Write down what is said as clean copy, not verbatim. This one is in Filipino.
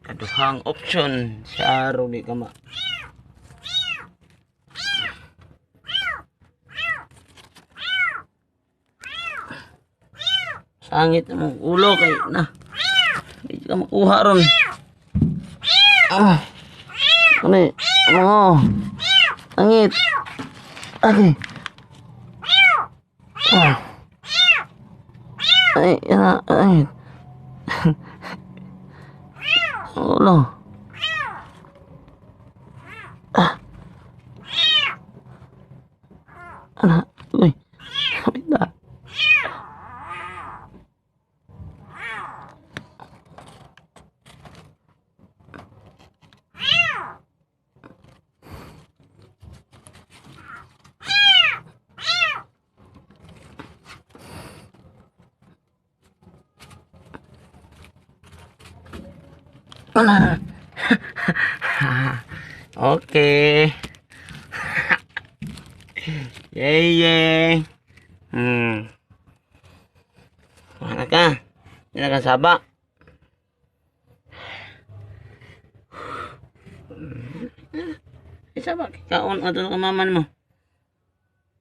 Kaduhang option sa araw di ka ma. Sangit mong ulo kay na. Hindi ka makuha ron. Ano eh? Ano? Sangit. Okay. Ay, ay. Ulo. Ano? Uy. Kapit na. Okay. Yay. Mana ka? Hindi na ka saba. Saba. Kaon ato ng kamaman mo.